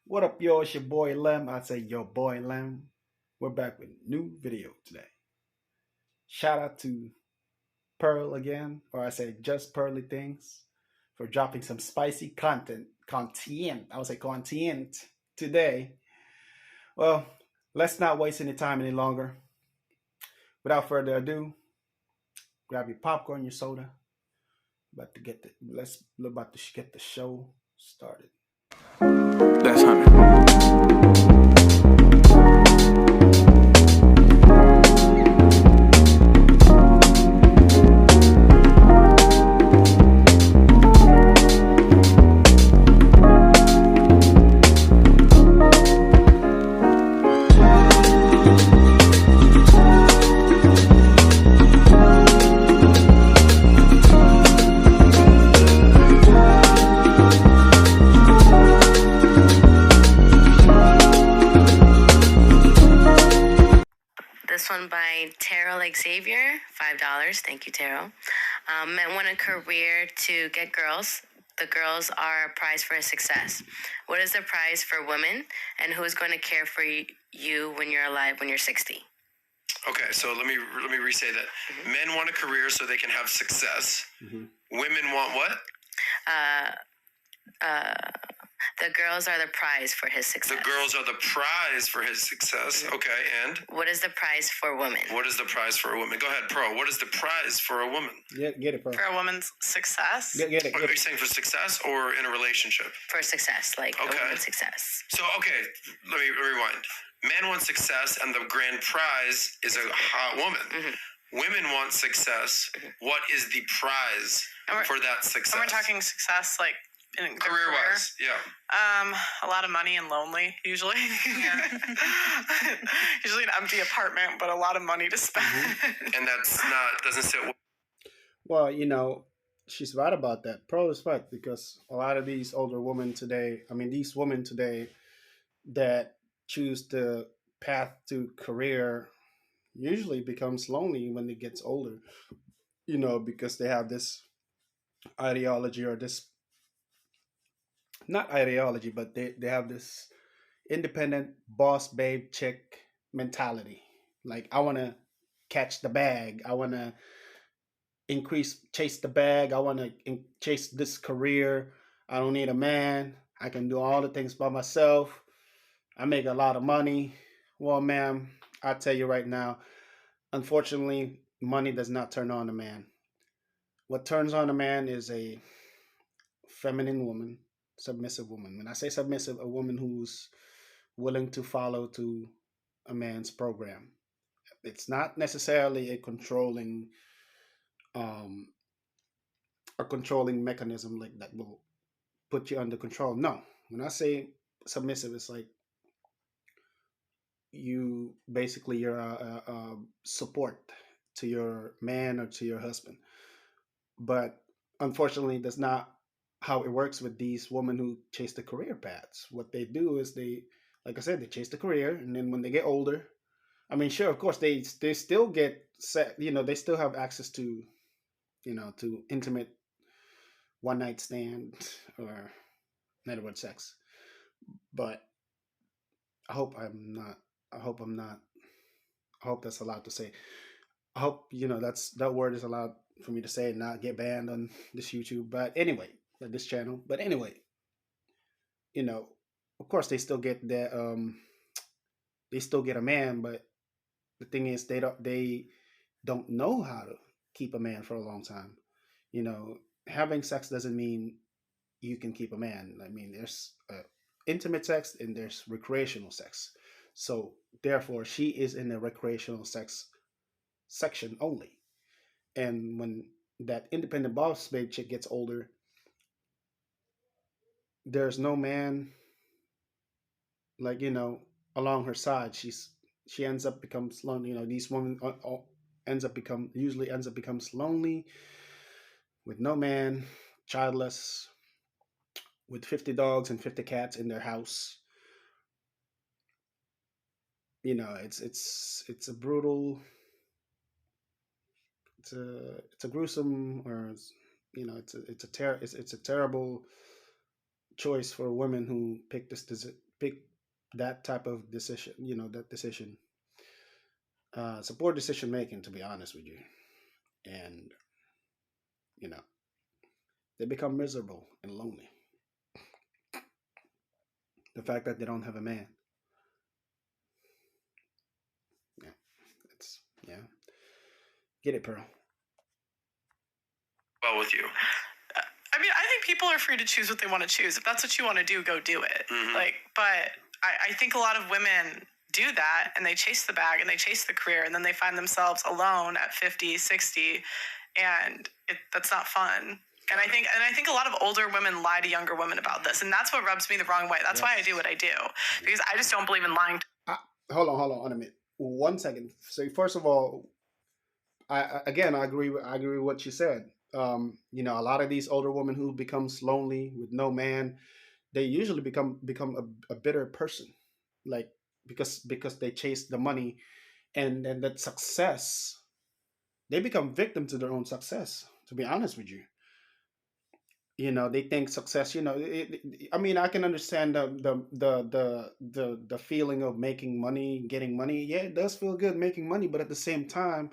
What up, yo? It's your boy Lem. I say your boy Lem. We're back with a new video today. Shout out to Pearl again, or I say just Pearly Things, for dropping some spicy content. I would say content today. Well, let's not waste any time any longer. Without further ado, grab your popcorn, your soda. About to get the show started. That's 100. This one by Terrell Xavier, $5. Thank you, Terrell. Men want a career to get girls. The girls are a prize for success. What is the prize for women, and who's going to care for you when you're alive when you're 60? Okay, so let me re-say that. Men want a career so they can have success. Women want what? The girls are the prize for his success. The girls are the prize for his success. Okay, and What is the prize for women? what is the prize for a woman? Go ahead, Pro. What is the prize for a woman? Get it, Pearl. For a woman's success? Get it. Are you saying for success or in a relationship? For success, like Okay. a woman's success. So, okay, let me rewind. Men want success, and the grand prize is a hot woman. Women want success. What is the prize And we're- for that success? And we're talking success, like, in their career-wise, yeah. A lot of money and lonely, usually. Usually an empty apartment, but a lot of money to spend. And doesn't sit well. Well, she's right about that. Pearl is right because a lot of these older women today, these women today that choose the path to career usually becomes lonely when it gets older, because they have this ideology or this, not ideology, but they have this independent boss babe chick mentality. Like, I want to catch the bag. I want to chase the bag. I want to chase this career. I don't need a man. I can do all the things by myself. I make a lot of money. Well, ma'am, I tell you right now, unfortunately, money does not turn on a man. What turns on a man is a feminine woman, submissive woman. When I say submissive, a woman who's willing to follow to a man's program. It's not necessarily um, a controlling mechanism like that will put you under control. No, when I say submissive, it's like you're a support to your man or to your husband. But unfortunately, that's not how it works with these women who chase the career paths. What they do is like I said, they chase the career, and then when they get older, sure, of course, they still get set. They still have access to to intimate one night stand or in other words, sex. But I hope I'm not. I hope I'm not. I hope that's allowed to say. I hope that word is allowed for me to say and not get banned on this YouTube. But anyway, this channel. But anyway, of course they still get a man, but the thing is they don't know how to keep a man for a long time. Having sex doesn't mean you can keep a man. There's intimate sex and there's recreational sex. So therefore, she is in the recreational sex section only. And when that independent boss babe chick gets older, there's no man like along her side. She ends up becomes lonely. These women ends up becomes lonely with no man, childless, with 50 dogs and 50 cats in their house. It's a brutal, it's a gruesome, or it's a terrible choice for women who pick pick that type of decision, that decision. It's a poor decision making, to be honest with you. And, you know, they become miserable and lonely. The fact that they don't have a man. Yeah, yeah. Get it, Pearl. Well, with you. I mean, I think people are free to choose what they want to choose. If that's what you want to do, go do it. But I think a lot of women do that and they chase the bag and they chase the career and then they find themselves alone at 50, 60, and that's not fun. And I think a lot of older women lie to younger women about this, and that's what rubs me the wrong way. That's why I do what I do, because I just don't believe in lying. Hold on a minute. 1 second. So first of all, I again I agree with what you said. A lot of these older women who becomes lonely with no man, they usually become a bitter person, like because they chase the money and that success, they become victim to their own success. To be honest with you, they think success. I mean, I can understand the feeling of making money, getting money. Yeah, it does feel good making money, but at the same time,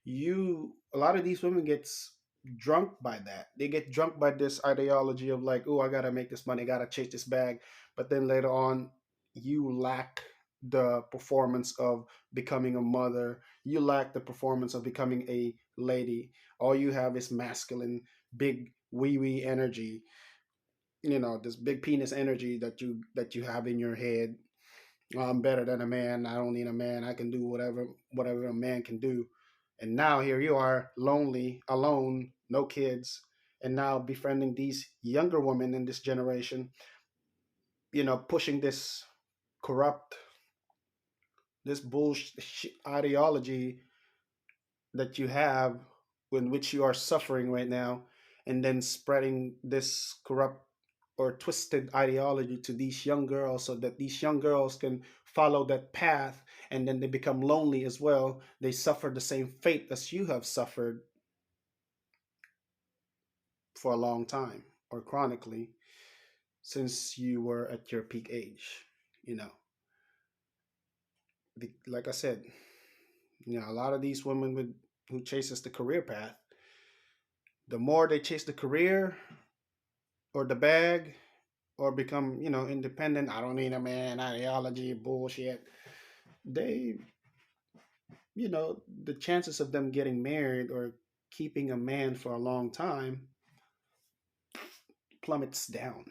a lot of these women gets drunk by that. They get drunk by this ideology of like, oh, I gotta make this money, I gotta chase this bag. But then later on, you lack the performance of becoming a mother. You lack the performance of becoming a lady. All you have is masculine, big wee wee energy. This big penis energy that you have in your head. I'm better than a man. I don't need a man. I can do whatever a man can do. And now here you are, lonely, alone, no kids, and now befriending these younger women in this generation, pushing corrupt, this bullshit ideology that you have, in which you are suffering right now, and then spreading this corrupt or twisted ideology to these young girls so that these young girls can follow that path, and then they become lonely as well. They suffer the same fate as you have suffered for a long time or chronically since you were at your peak age. You know, like I said, a lot of these women who chases the career path, the more they chase the career or the bag or become, independent, I don't need a man, ideology, bullshit, they, the chances of them getting married or keeping a man for a long time plummets down.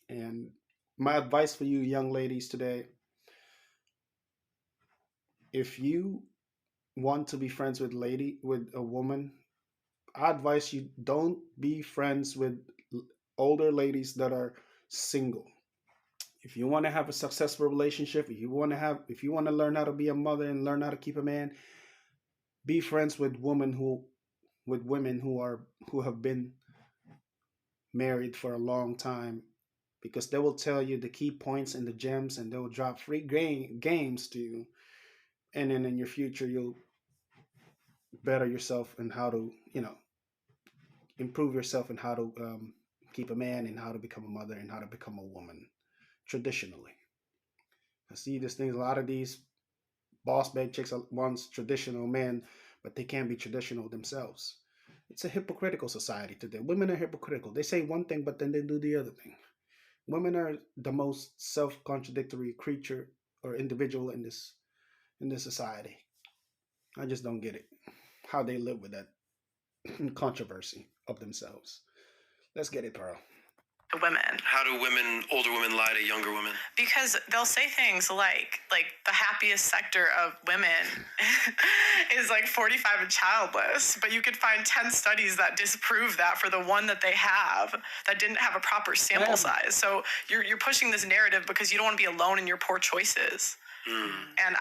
And my advice for you young ladies today, if you want to be friends with a woman, I advise you don't be friends with older ladies that are single. If you want to have a successful relationship, if you want to learn how to be a mother and learn how to keep a man, be friends with women who have been married for a long time, because they will tell you the key points and the gems, and they will drop free games to you, and then in your future you'll better yourself and how to improve yourself and how to keep a man and how to become a mother and how to become a woman traditionally. I see this thing, a lot of these boss babe chicks wants traditional men, but they can't be traditional themselves. It's a hypocritical society today. Women are hypocritical. They say one thing, but then they do the other thing. Women are the most self-contradictory creature or individual in this society. I just don't get it. How they live with that controversy of themselves. Let's get it, Pearl. Women. How do older women lie to younger women? Because they'll say things like the happiest sector of women is like 45 and childless, but you could find 10 studies that disprove that for the one that they have that didn't have a proper sample size. So you're pushing this narrative because you don't want to be alone in your poor choices. And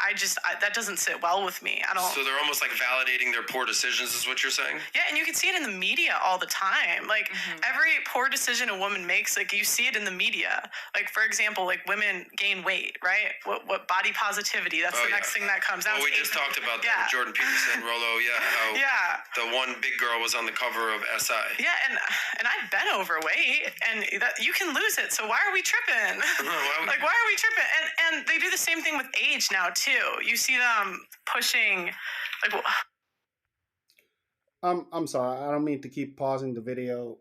that doesn't sit well with me. I don't. So they're almost like validating their poor decisions, is what you're saying? Yeah, and you can see it in the media all the time. Like every poor decision a woman makes, like you see it in the media. Like for example, like women gain weight, right? What body positivity? That's the next thing that comes out. Well, we just talked about that with Jordan Peterson, Rolo. Yeah, how the one big girl was on the cover of SI. Yeah, and I've been overweight, and you can lose it. So why are we tripping? Like why are we tripping? And they do the same thing with age now too. You see them pushing, like. I'm sorry. I don't mean to keep pausing the video.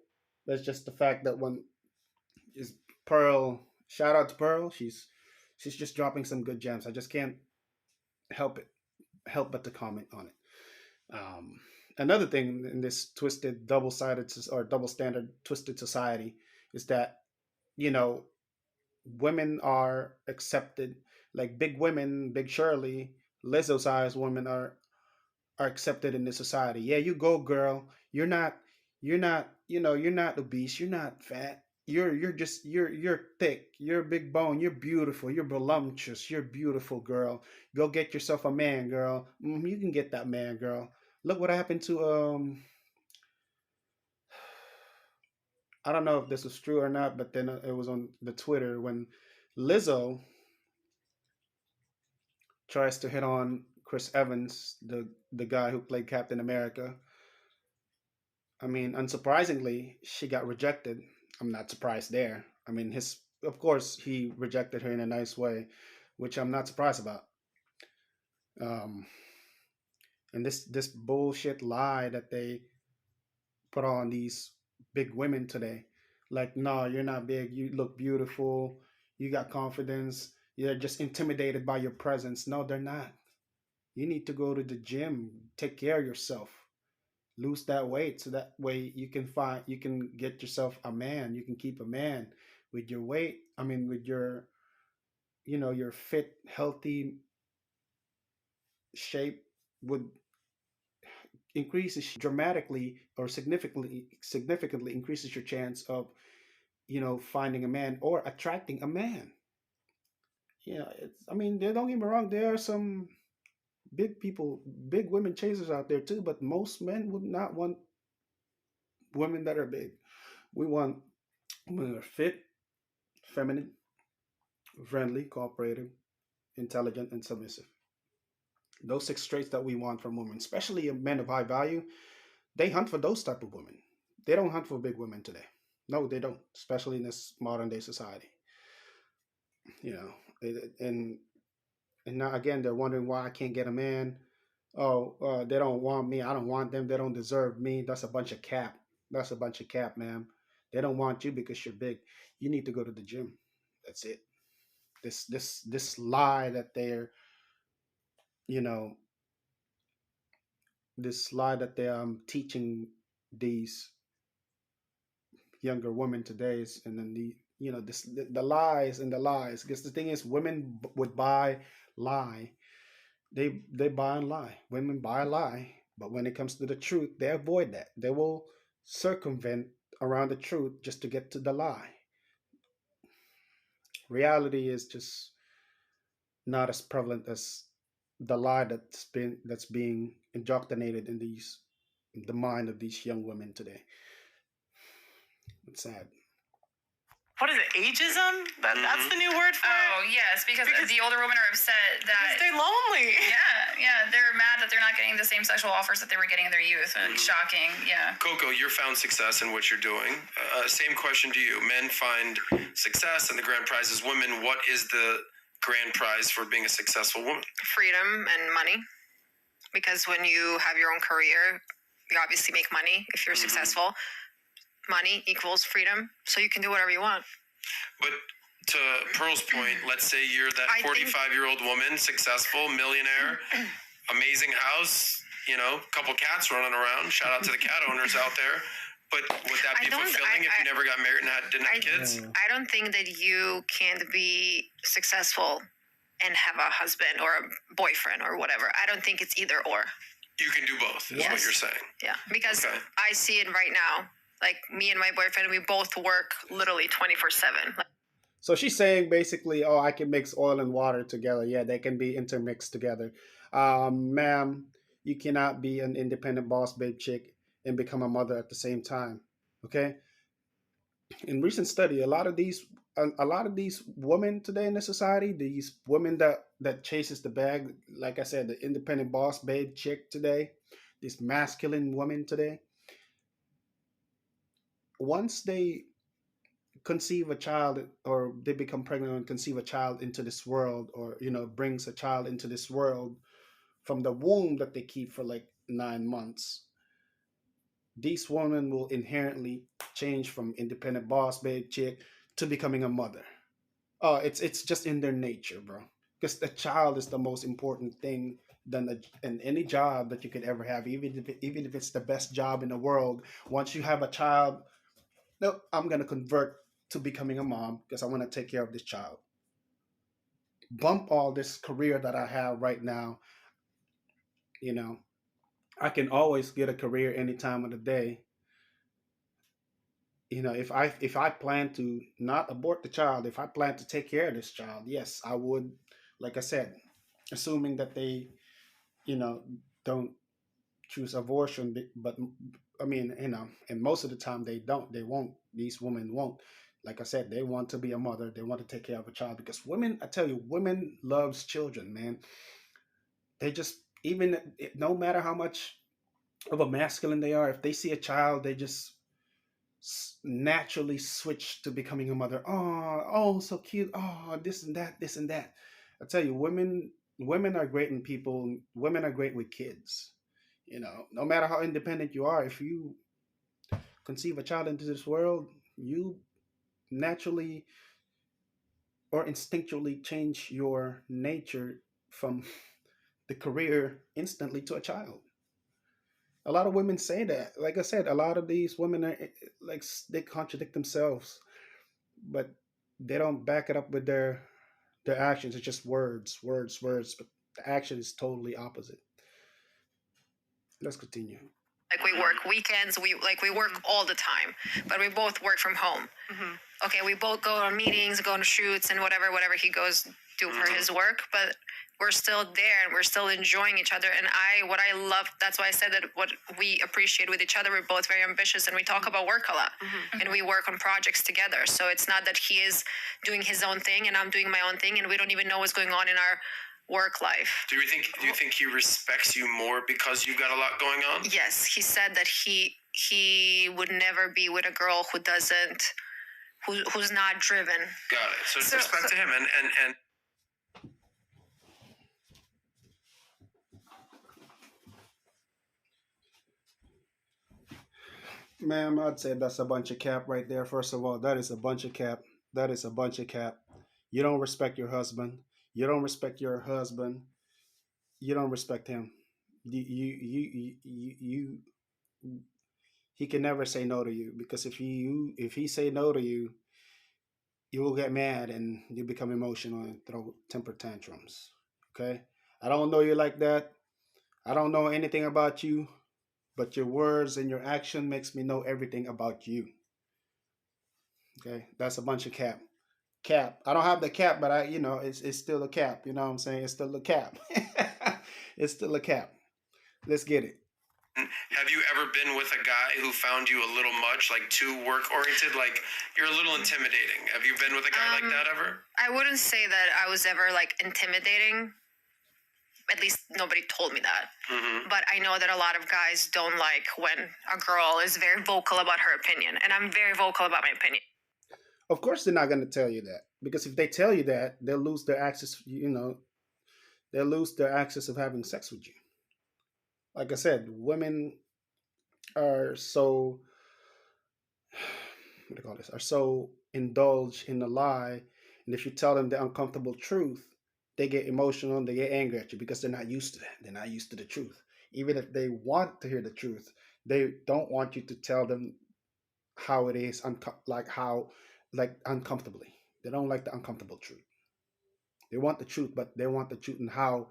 That's just the fact that when is Pearl. Shout out to Pearl. She's just dropping some good gems. I just can't help but to comment on it. Another thing in this twisted, double-sided or double standard, twisted society is that women are accepted. Like big women, Big Shirley, Lizzo-sized women are accepted in this society. Yeah, you go, girl. You're not obese. You're not fat. You're thick. You're big bone. You're beautiful. You're voluptuous. You're beautiful, girl. Go get yourself a man, girl. You can get that man, girl. Look what happened to I don't know if this was true or not, but then it was on the Twitter when Lizzo tries to hit on Chris Evans, the guy who played Captain America. I mean, unsurprisingly, she got rejected. I'm not surprised there. I mean, of course he rejected her in a nice way, which I'm not surprised about. And this bullshit lie that they put on these big women today, like, no, you're not big. You look beautiful. You got confidence. You're just intimidated by your presence. No, they're not. You need to go to the gym, take care of yourself, lose that weight, so that way you can get yourself a man. You can keep a man with your weight. I mean, with your your fit, healthy shape would increases dramatically or significantly increases your chance of finding a man or attracting a man. I mean, don't get me wrong, there are some big women chasers out there too, but most men would not want women that are big. We want women that are fit, feminine, friendly, cooperative, intelligent, and submissive. Those six traits that we want from women, especially men of high value, they hunt for those type of women. They don't hunt for big women today. No, they don't, especially in this modern day society. And now again, they're wondering why I can't get a man. Oh, they don't want me. I don't want them. They don't deserve me. That's a bunch of cap. That's a bunch of cap, man. They don't want you because you're big. You need to go to the gym. That's it. This lie that they're, you know, this lie that they're teaching these younger women today is, and then the lies and the lies. Because the thing is, women would buy lie. They buy and lie. Women buy a lie, but when it comes to the truth, they avoid that. They will circumvent around the truth just to get to the lie. Reality is just not as prevalent as the lie that's being indoctrinated in the mind of these young women today. It's sad. What is it? Ageism? That's the new word for it? Oh, yes, because the older women are upset that... Because they're lonely. Yeah, they're mad that they're not getting the same sexual offers that they were getting in their youth. Shocking, yeah. Coco, you're found success in what you're doing. Same question to you. Men find success and the grand prize is women. What is the grand prize for being a successful woman? Freedom and money. Because when you have your own career, you obviously make money if you're successful. Money equals freedom, so you can do whatever you want. But to Pearl's point, let's say you're that 45-year-old woman, successful, millionaire, amazing house, couple cats running around. Shout out to the cat owners out there. But would that be fulfilling if you never got married and didn't have kids? I don't think that you can be successful and have a husband or a boyfriend or whatever. I don't think it's either or. You can do both, is what you're saying. Yeah, because I see it right now. Like me and my boyfriend, we both work literally 24/7. So she's saying basically, oh, I can mix oil and water together. Yeah, they can be intermixed together. Ma'am, you cannot be an independent boss babe chick and become a mother at the same time. Okay. In recent study, a lot of these women today in the society, these women that chases the bag, like I said, the independent boss babe chick today, this masculine woman today, once they conceive a child or they become pregnant and conceive a child into this world, or brings a child into this world from the womb that they keep for like 9 months, these women will inherently change from independent boss babe chick to becoming a mother. Oh, it's just in their nature, bro. Because the child is the most important thing than in any job that you could ever have, even if it's the best job in the world. Once you have a child, no, I'm gonna convert to becoming a mom because I want to take care of this child. Bump all this career that I have right now. You know, I can always get a career any time of the day. If I plan to not abort the child, if I plan to take care of this child, yes, I would. Like I said, assuming that they, you know, don't choose abortion, but I mean, and most of the time they don't. They won't. These women won't. Like I said, they want to be a mother. They want to take care of a child because women, I tell you, women loves children, man. They just no matter how much of a masculine they are, if they see a child, they just naturally switch to becoming a mother. Oh, so cute. Oh, this and that, this and that. I tell you, women are great in people. Women are great with kids. No matter how independent you are, if you conceive a child into this world, you naturally or instinctually change your nature from the career instantly to a child. A lot of women say that. Like I said, a lot of these women are like they contradict themselves, but they don't back it up with their actions. It's just words, words, words, but the action is totally opposite. Let's continue. Like we work weekends, we work all the time, but we both work from home. Okay, we both go on meetings, go on shoots, and whatever he goes do for his work, but we're still there and we're still enjoying each other. And what I love, that's why I said that what we appreciate with each other, we're both very ambitious and we talk about work a lot, and we work on projects together. So it's not that he is doing his own thing and I'm doing my own thing and we don't even know what's going on in our work life. Do you think he respects you more because you've got a lot going on? Yes, he said that he would never be with a girl who's not driven. Got it. So it's respect to him and Ma'am, I'd say that's a bunch of cap right there. First of all, that is a bunch of cap. That is a bunch of cap. You don't respect your husband. You don't respect your husband. You don't respect him. He can never say no to you because if he say no to you, you will get mad and you become emotional and throw temper tantrums. Okay? I don't know you like that. I don't know anything about you, but your words and your action makes me know everything about you. Okay? That's a bunch of cap. Cap. I don't have the cap, but it's still a cap. You know what I'm saying? It's still a cap. It's still a cap. Let's get it. have you ever been with a guy who found you a little much, like too work oriented, like you're a little intimidating? Have you been with a guy like that ever? I wouldn't say that I was ever like intimidating. At least nobody told me that. But I know that a lot of guys don't like when a girl is very vocal about her opinion, and I'm very vocal about my opinion. Of course, they're not going to tell you that because if they tell you that, they'll lose their access. They'll lose their access of having sex with you. Like I said, women are so what do you call this? Are so indulged in the lie, and if you tell them the uncomfortable truth, they get emotional and they get angry at you because they're not used to that. They're not used to the truth. Even if they want to hear the truth, they don't want you to tell them how it is, like uncomfortably. They don't like the uncomfortable truth. They want the truth, but they want the truth and how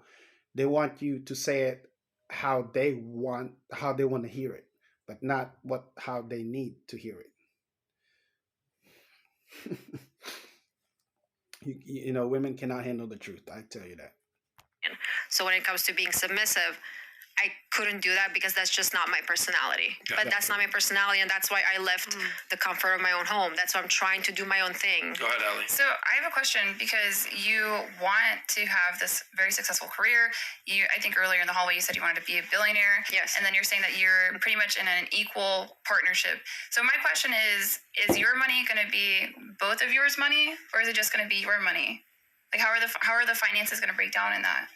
they want you to say it how they want to hear it, but not how they need to hear it. Women cannot handle the truth. I tell you that. So when it comes to being submissive, I couldn't do that because that's just not my personality. Yeah. But that's not my personality, and that's why I left the comfort of my own home. That's why I'm trying to do my own thing. Go ahead, Ali. So I have a question because you want to have this very successful career. I think earlier in the hallway you said you wanted to be a billionaire. Yes. And then you're saying that you're pretty much in an equal partnership. So my question is your money going to be both of yours money, or is it just going to be your money? Like how are the finances going to break down in that?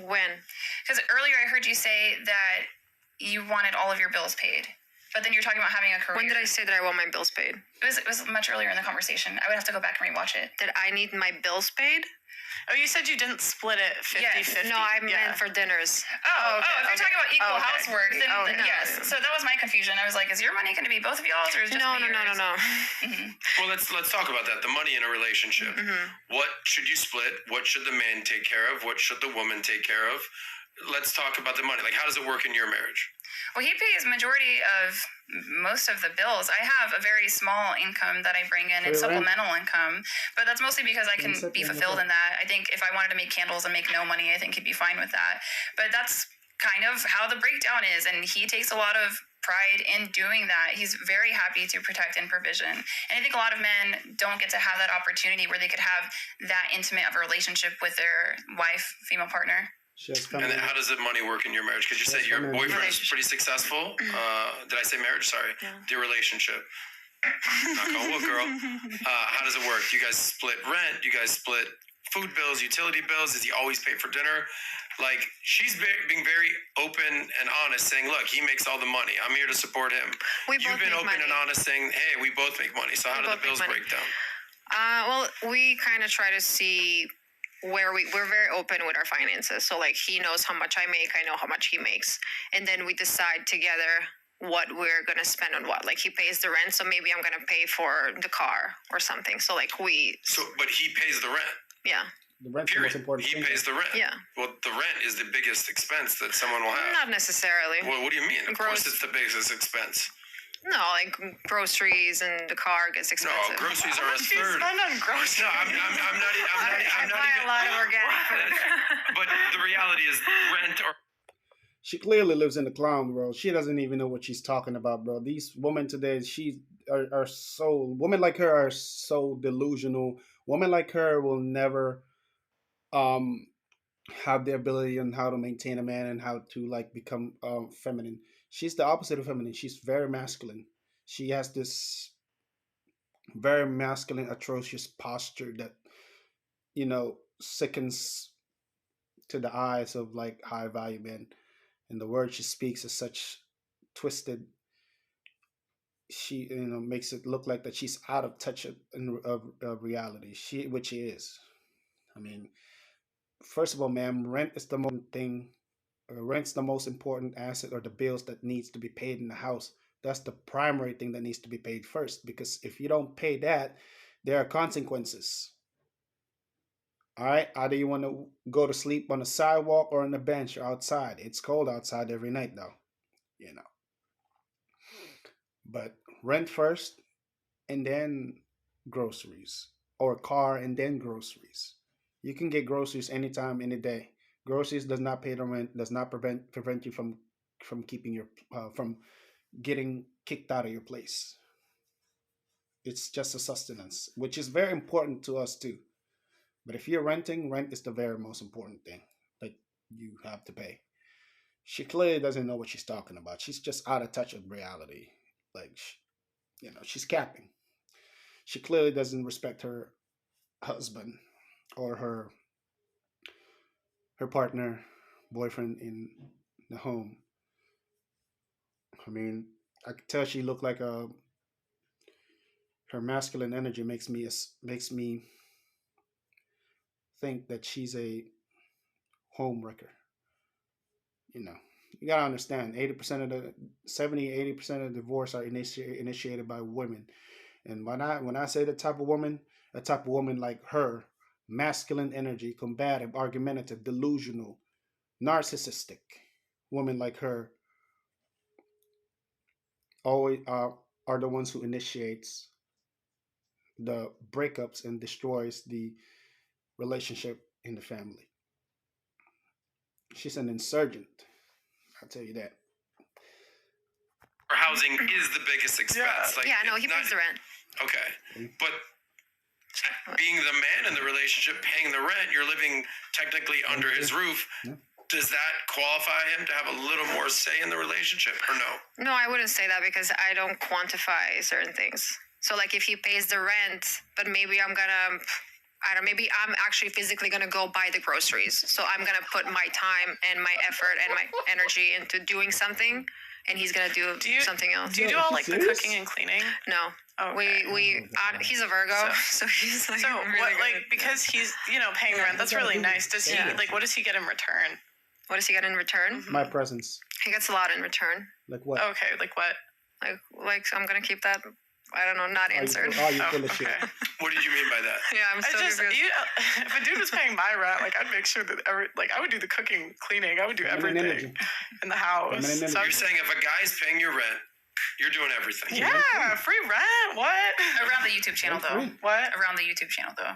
When? Because earlier I heard you say that you wanted all of your bills paid, but then you're talking about having a career. When did I say that I want my bills paid? It was much earlier in the conversation. I would have to go back and rewatch it. That I need my bills paid? Oh, you said you didn't split it 50-50. No, I meant for dinners. If you're talking about equal housework, then Okay. yes. So that was my confusion. I was like, is your money going to be both of y'all's, or is just No. Well, let's talk about that. The money in a relationship. What should you split? What should the man take care of? What should the woman take care of? Let's talk about the money. Like, how does it work in your marriage? Well, he pays majority of most of the bills. I have a very small income that I bring in. It's supplemental income, but that's mostly because I can be fulfilled in that. I think if I wanted to make candles and make no money, I think he'd be fine with that. But that's kind of how the breakdown is, and he takes a lot of pride in doing that. He's very happy to protect and provision. And I think a lot of men don't get to have that opportunity where they could have that intimate of a relationship with their wife, female partner. And then how does the money work in your marriage? Because you said your boyfriend is pretty successful. Did I say marriage? Sorry. Yeah. Your relationship. Knock on wood, girl. How does it work? Do you guys split rent? Do you guys split food bills, utility bills? Does he always pay for dinner? Like, she's being very open and honest, saying, look, he makes all the money. I'm here to support him. You've been open and honest, saying, hey, we both make money. So how do the bills break down? Well, we kind of try to see where we're very open with our finances. So like he knows how much I make, I know how much he makes. And then we decide together what we're going to spend on what. Like he pays the rent, so maybe I'm going to pay for the car or something. So like but he pays the rent. Yeah. The rent's the most important He thing. pays the rent. Yeah. Well, the rent is the biggest expense that someone will have. Not necessarily. Well, what do you mean? Of course it's the biggest expense. No, like groceries and the car gets expensive. No, groceries are a third. Spend on groceries. No, I'm not even. A lot of organic food. But the reality is, rent or. She clearly lives in the clown world. She doesn't even know what she's talking about, bro. These women today, are so women like her are so delusional. Women like her will never have the ability on how to maintain a man and how to like become feminine. She's the opposite of feminine. She's very masculine. She has this very masculine, atrocious posture that sickens to the eyes of like high value men. And the words she speaks is such twisted. She makes it look like that she's out of touch of reality. Which she is. I mean, first of all, ma'am, rent is the most thing. Rent's the most important asset or the bills that needs to be paid in the house. That's the primary thing that needs to be paid first, because if you don't pay that, there are consequences. All right, either you want to go to sleep on the sidewalk or on the bench or outside. It's cold outside every night though, but rent first and then groceries, or car and then groceries. You can get groceries anytime, any day. Groceries does not pay the rent, does not prevent you from keeping your from getting kicked out of your place. It's just a sustenance, which is very important to us too. But if you're renting, rent is the very most important thing that you have to pay. She clearly doesn't know what she's talking about. She's just out of touch with reality. Like, she's capping. She clearly doesn't respect her husband or her partner, boyfriend in the home. I mean, I could tell she looked like her masculine energy makes me think that she's a home wrecker. You gotta understand, 80% of divorce are initiated by women. And when I say the type of woman, a type of woman like her, masculine energy, combative, argumentative, delusional, narcissistic women like her always are the ones who initiates the breakups and destroys relationship in the family. She's an insurgent. I'll tell you that. Or housing is the biggest expense. Yeah. No, he pays the rent. Okay, but being the man in the relationship, paying the rent, you're living technically under his roof. Yeah. Does that qualify him to have a little more say in the relationship, or no? No, I wouldn't say that because I don't quantify certain things. So like if he pays the rent, but maybe maybe I'm actually physically gonna go buy the groceries. So I'm gonna put my time and my effort and my energy into doing something, and he's gonna do something else. Do you do all like the cooking and cleaning? No. Okay. He's a Virgo, so he's like. So really what, good. like, because he's paying the rent, that's really nice. Does he what does he get in return? What does he get in return? My presence. He gets a lot in return. Like what? Okay, like what? Like I'm gonna keep that. I don't know, not answered. You full of shit. Okay. What did you mean by that? Yeah, I'm so confused. If a dude was paying my rent, like I'd make sure that I would do the cooking, cleaning, I would do everything in the house. So You're saying if a guy's paying your rent, you're doing everything. yeah, free rent. What? Around the YouTube channel, though. What? Around the YouTube channel, though.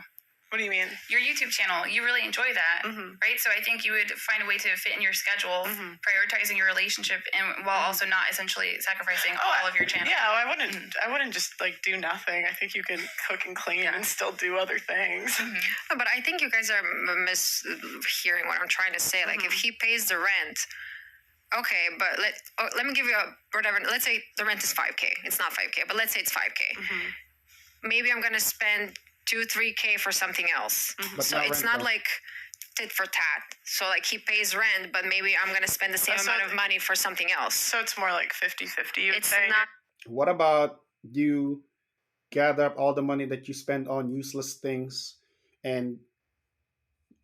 What do you mean? Your YouTube channel, you really enjoy that, right? So I think you would find a way to fit in your schedule, prioritizing your relationship, and while also not essentially sacrificing all of your channel. Yeah, I wouldn't just like do nothing. I think you can cook and clean and still do other things. No, but I think you guys are mishearing what I'm trying to say. Like if he pays the rent, okay, but let me give you whatever. Let's say the rent is $5K. It's not $5K, but let's say it's $5K. Maybe I'm gonna spend $2-3K for something else. So it's not like tit for tat. So like he pays rent, but maybe I'm gonna spend the same amount of money for something else. So it's more like 50-50, you would It's say? not. What about you gather up all the money that you spend on useless things and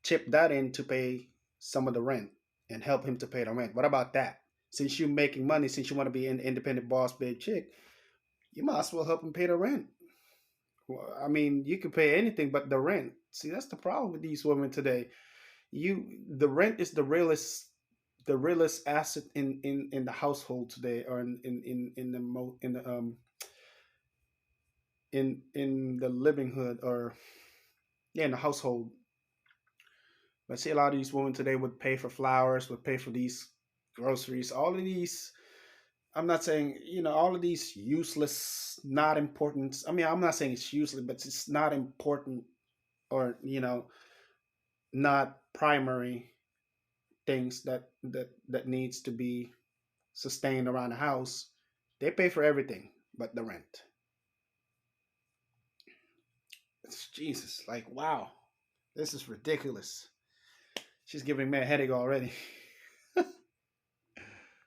chip that in to pay some of the rent and help him to pay the rent? What about that? Since you're making money, since you want to be an independent boss, big chick, you might as well help him pay the rent. I mean, you can pay anything but the rent. See, that's the problem with these women today. The rent is the realest asset in the household today, or in the livelihood, or in the household. But see, a lot of these women today would pay for flowers, would pay for these groceries, all of these. I'm not saying, all of these useless, not important. I mean, I'm not saying it's useless, but it's not important, or, not primary things that needs to be sustained around the house. They pay for everything but the rent. It's Jesus, like, wow, this is ridiculous. She's giving me a headache already.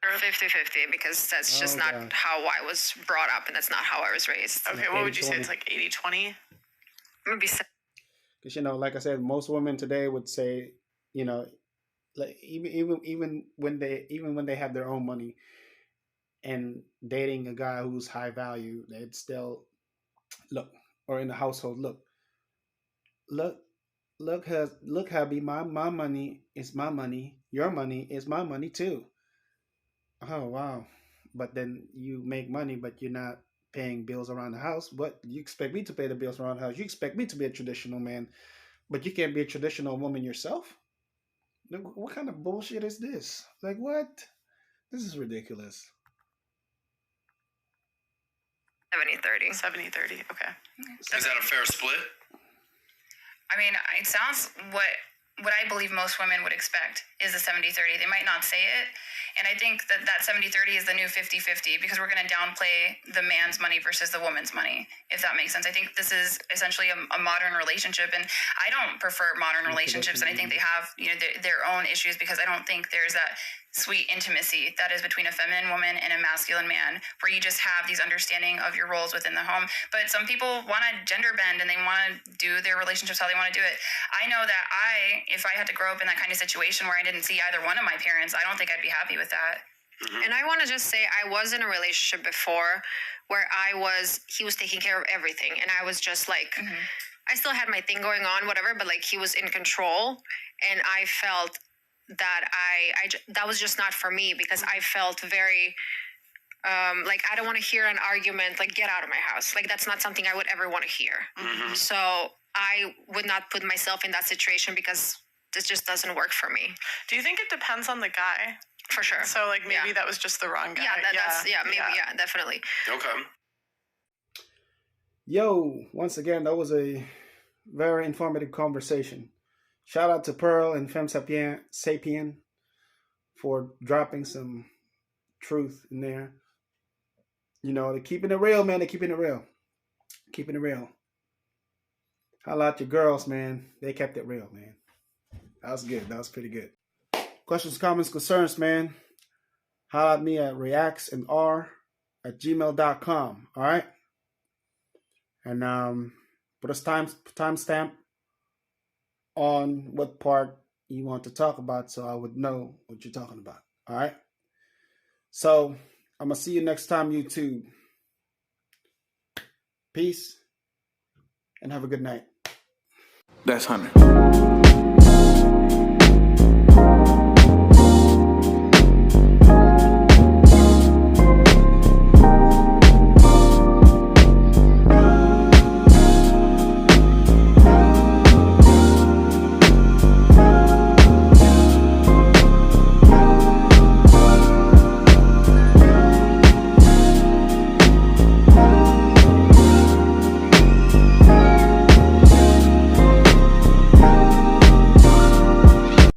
50-50 because that's just not how I was brought up, and that's not how I was raised. Okay, what would you say? It's like 80-20? Maybe. Because like I said, most women today would say, like even when they have their own money and dating a guy who's high value, they'd still look, or in the household, look, hubby, my money is my money, your money is my money too. Oh wow. But then you make money, but you're not paying bills around the house. But you expect me to pay the bills around the house. You expect me to be a traditional man, but you can't be a traditional woman yourself. What kind of bullshit is this? Like, what? This is ridiculous. 70-30. 70-30, okay. Is that a fair split? I mean, it sounds what I believe most women would expect is a 70-30. They might not say it. And I think that 70-30 is the new 50-50 because we're going to downplay the man's money versus the woman's money, if that makes sense. I think this is essentially a modern relationship. And I don't prefer modern relationships. And I think they have their own issues because I don't think there's that sweet intimacy that is between a feminine woman and a masculine man, where you just have these understanding of your roles within the home. But some people want to gender bend and they want to do their relationships how they want to do it. I know that if I had to grow up in that kind of situation where I didn't see either one of my parents, I don't think I'd be happy with that. And I want to just say, I was in a relationship before where he was taking care of everything. And I was just like, I still had my thing going on, whatever, but like he was in control. And I felt that that was just not for me because I felt very, like, I don't want to hear an argument, like, get out of my house. Like, that's not something I would ever want to hear. So I would not put myself in that situation because this just doesn't work for me. Do you think it depends on the guy? For sure. So like maybe that was just the wrong guy. Yeah, definitely. Okay. Yo, once again, that was a very informative conversation. Shout out to Pearl and Femme Sapien for dropping some truth in there. You know, they're keeping it real, man. They're keeping it real. Keeping it real. Holla out your girls, man. They kept it real, man. That was good. That was pretty good. Questions, comments, concerns, man. Holla at me at reactsandr@gmail.com. All right? And put a timestamp on what part you want to talk about so I would know what you're talking about. All right? So I'm going to see you next time, YouTube. Peace and have a good night. That's 100.